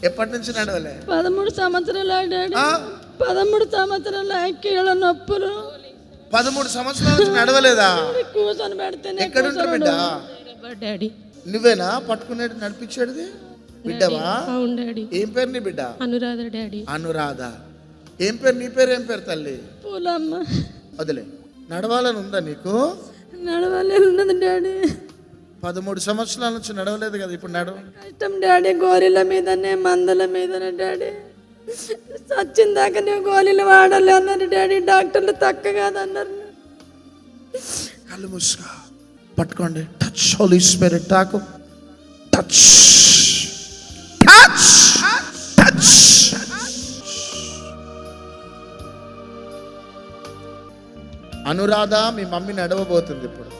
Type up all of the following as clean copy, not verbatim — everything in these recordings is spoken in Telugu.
ఎప్పటి నుంచి నడవలే? 13 సంవత్సరాలు డాడీ. 13 సంవత్సరాలు కీళ్ళ నొప్పులు. 13 సంవత్సరాల నుంచి నడవలేదా? కూర్చొని పెడితేనే. ఎక్కడ ఉంటా బిడ్డ? డాడీ నువ్వేనా పట్టుకునేది నడిపించేది బిడ్డవా? అవును డాడీ. ఏం పేరు నీ బిడ్డ? అనురాధ డాడీ. అనురాధ. ఏం పేరు నీ పేరు? ఏం పేరు తల్లి? పూలమ్మ. వదిలే. నడవాలని ఉందా నీకు? నడవాలి ఉన్నది డాడీ. 13 సంవత్సరాల నుంచి నడవలేదు కదా, ఇప్పుడు నడవ. కష్టం డాడీ, గోళీల మీదనే మందుల మీదనే డాడీ. సచ్చిన దాకా నేను గోళీలు వాడాలి అన్నారు డాడీ. డాక్టర్లు తక్క కాదన్నారు. కళ్ళు మూసుకో. పట్టుకోండి. Touch holy spirit. తాకు. Touch touch touch. అనురాధ మీ మమ్మీ నడవబోతుంది ఇప్పుడు.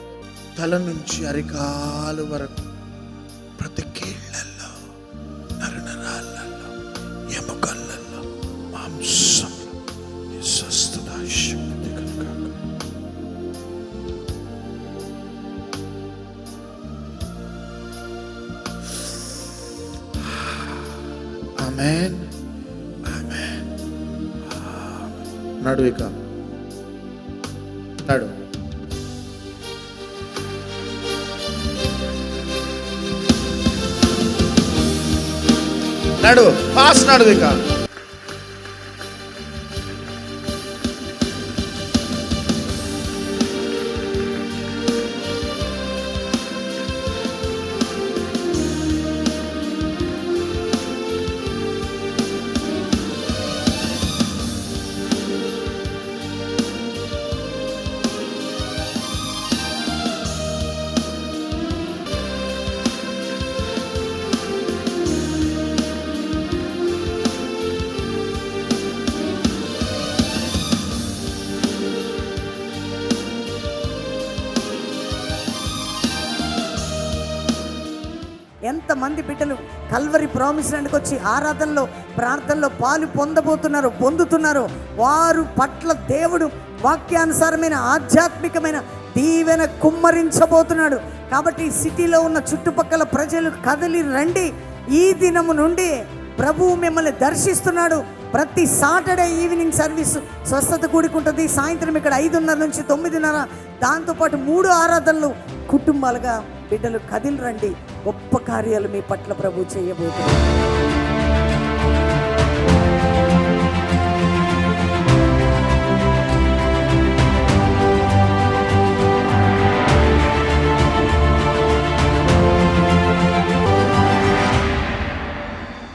తల నుంచి అరికాలు వరకు ప్రతి కీళ్ళల్లో, నరనరాళ్ళల్లో, ఎముకల్లో, మాంసంలో ఈ స్వస్థత శక్తి కలుగాక. ఆమేన్. ఆమేన్. నడు ఇక. నడు. నడు. ఫాస్ట్ నడు ఇక. ఎంతమంది బిడ్డలు కల్వరి ప్రామిస్ ల్యాండ్కి వచ్చి ఆరాధనలో, ప్రార్థనలో పాలు పొందుతున్నారు. వారు పట్ల దేవుడు వాక్యానుసారమైన ఆధ్యాత్మికమైన దీవెన కుమ్మరించబోతున్నాడు. కాబట్టి సిటీలో ఉన్న చుట్టుపక్కల ప్రజలు కదిలి రండి. ఈ దినము నుండి ప్రభువు మిమ్మల్ని దర్శిస్తున్నాడు. ప్రతి సాటర్డే ఈవినింగ్ సర్వీస్ స్వస్థత కూడుకుంటుంది. సాయంత్రం ఇక్కడ 5:30 నుంచి 9:30. దాంతోపాటు 3 ఆరాధనలు. కుటుంబాలుగా బిడ్డలు కదిలి రండి. గొప్ప కార్యాలు మీ పట్ల ప్రభు చేయబోతున్నారు.